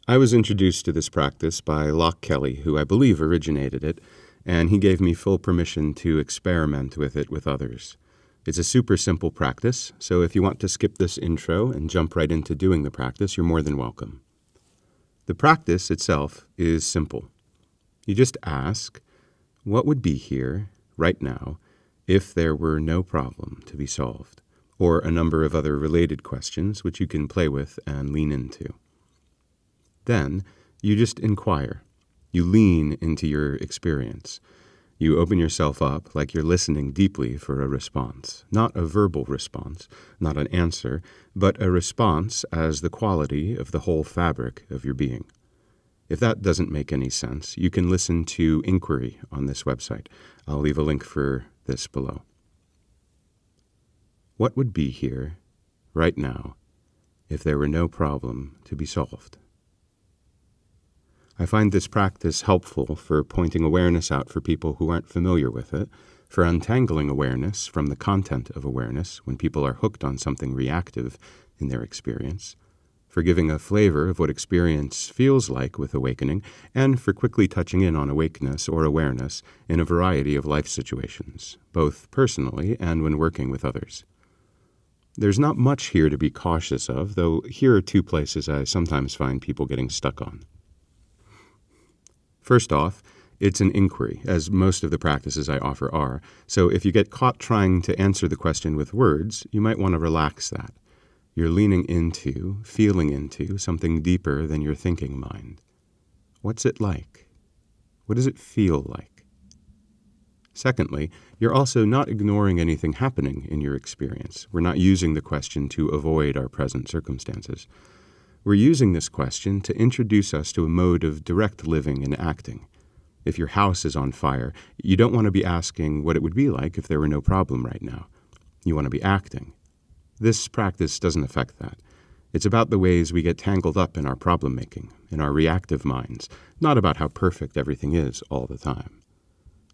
I was introduced to this practice by Locke Kelly, who I believe originated it, and he gave me full permission to experiment with it with others. It's a super simple practice, so if you want to skip this intro and jump right into doing the practice, you're more than welcome. The practice itself is simple. You just ask, what would be here, right now, if there were no problem to be solved? Or a number of other related questions which you can play with and lean into. Then, you just inquire. You lean into your experience. You open yourself up like you're listening deeply for a response. Not a verbal response, not an answer, but a response as the quality of the whole fabric of your being. If that doesn't make any sense, you can listen to Inquiry on this website. I'll leave a link for this below. What would be here, right now, if there were no problem to be solved? I find this practice helpful for pointing awareness out for people who aren't familiar with it, for untangling awareness from the content of awareness when people are hooked on something reactive in their experience, for giving a flavor of what experience feels like with awakening, and for quickly touching in on awakeness or awareness in a variety of life situations, both personally and when working with others. There's not much here to be cautious of, though here are two places I sometimes find people getting stuck on. First off, it's an inquiry, as most of the practices I offer are, so if you get caught trying to answer the question with words, you might want to relax that. You're leaning into, feeling into something deeper than your thinking mind. What's it like? What does it feel like? Secondly, you're also not ignoring anything happening in your experience. We're not using the question to avoid our present circumstances. We're using this question to introduce us to a mode of direct living and acting. If your house is on fire, you don't want to be asking what it would be like if there were no problem right now. You want to be acting. This practice doesn't affect that. It's about the ways we get tangled up in our problem-making, in our reactive minds, not about how perfect everything is all the time.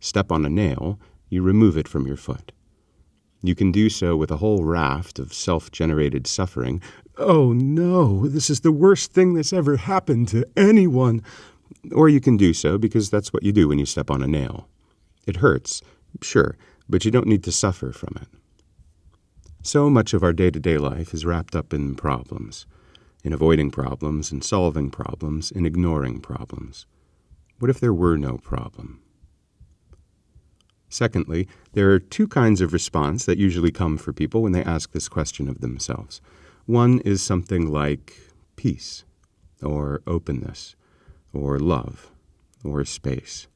Step on a nail, you remove it from your foot. You can do so with a whole raft of self-generated suffering. Oh no, this is the worst thing that's ever happened to anyone. Or you can do so because that's what you do when you step on a nail. It hurts, sure, but you don't need to suffer from it. So much of our day-to-day life is wrapped up in problems, in avoiding problems, in solving problems, in ignoring problems. What if there were no problem? Secondly, there are two kinds of response that usually come for people when they ask this question of themselves. One is something like peace, or openness, or love, or space,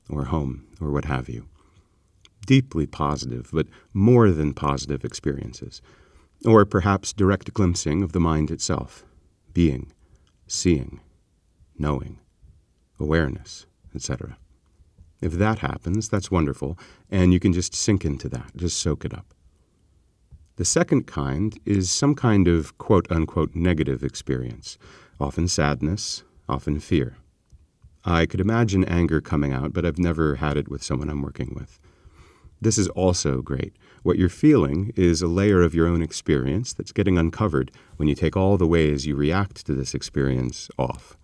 or home, or what have you. Deeply positive, but more than positive experiences. Or perhaps direct glimpsing of the mind itself, being, seeing, knowing, awareness, etc. If that happens, that's wonderful, and you can just sink into that, just soak it up. The second kind is some kind of quote-unquote negative experience, often sadness, often fear. I could imagine anger coming out, but I've never had it with someone I'm working with. This is also great. What you're feeling is a layer of your own experience that's getting uncovered when you take all the ways you react to this experience off.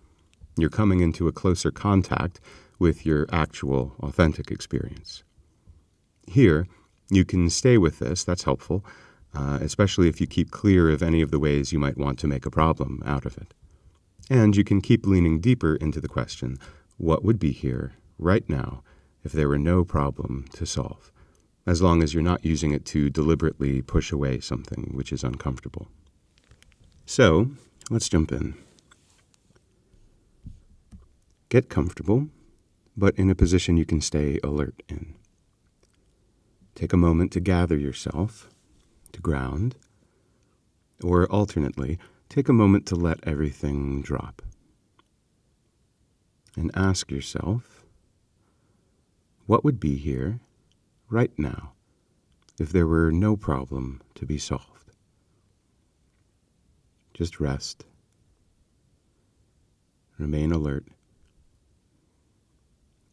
You're coming into a closer contact with your actual, authentic experience. Here, you can stay with this, that's helpful, especially if you keep clear of any of the ways you might want to make a problem out of it. And you can keep leaning deeper into the question, what would be here, right now, if there were no problem to solve, as long as you're not using it to deliberately push away something which is uncomfortable. So, let's jump in. Get comfortable, but in a position you can stay alert in. Take a moment to gather yourself, to ground, or alternately, take a moment to let everything drop. And ask yourself, what would be here, right now, if there were no problem to be solved? Just rest. Remain alert.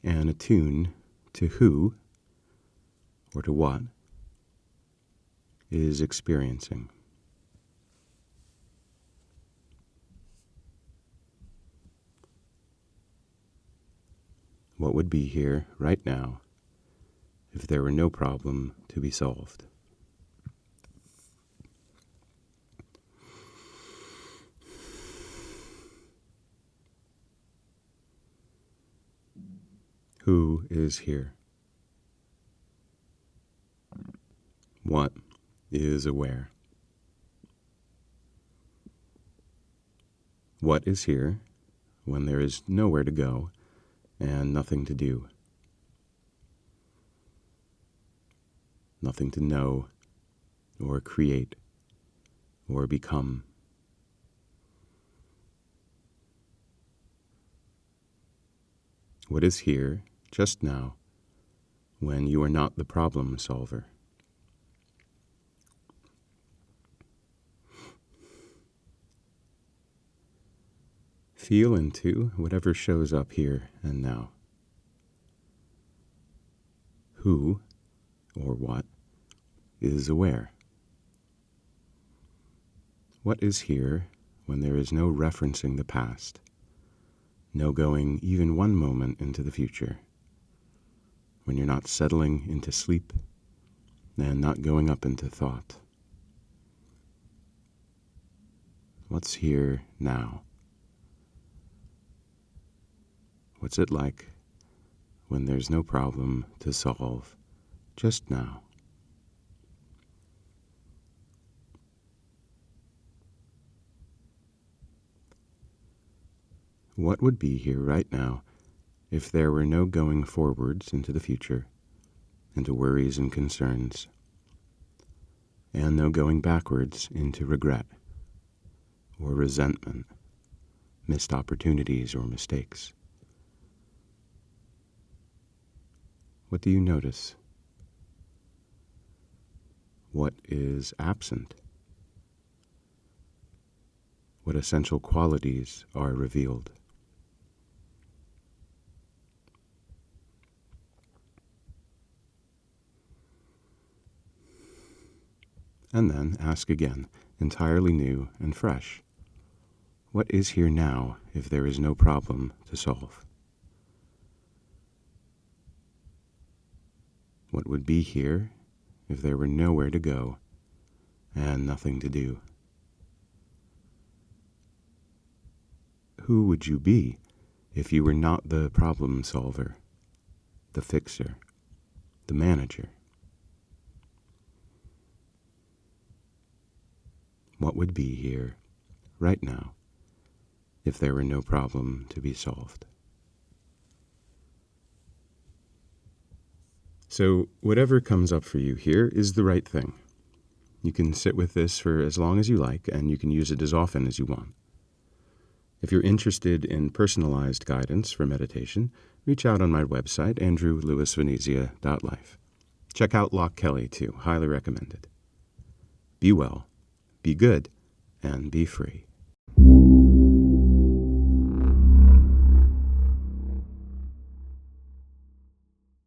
And attune to who, or to what, is experiencing. What would be here right now if there were no problem to be solved? Who is here? What is aware? What is here when there is nowhere to go and nothing to do? Nothing to know or create or become. What is here just now when you are not the problem solver? Feel into whatever shows up here and now. Who or what is aware? What is here when there is no referencing the past, no going even one moment into the future, when you're not settling into sleep and not going up into thought? What's here now? What's it like when there's no problem to solve just now? What would be here right now if there were no going forwards into the future, into worries and concerns, and no going backwards into regret or resentment, missed opportunities or mistakes? What do you notice? What is absent? What essential qualities are revealed? And then ask again, entirely new and fresh. What is here now if there is no problem to solve? What would be here if there were nowhere to go and nothing to do? Who would you be if you were not the problem solver, the fixer, the manager? What would be here right now if there were no problem to be solved? So whatever comes up for you here is the right thing. You can sit with this for as long as you like, and you can use it as often as you want. If you're interested in personalized guidance for meditation, reach out on my website, andrewlewisvenezia.life. Check out Loch Kelly too, highly recommended. Be well, be good, and be free.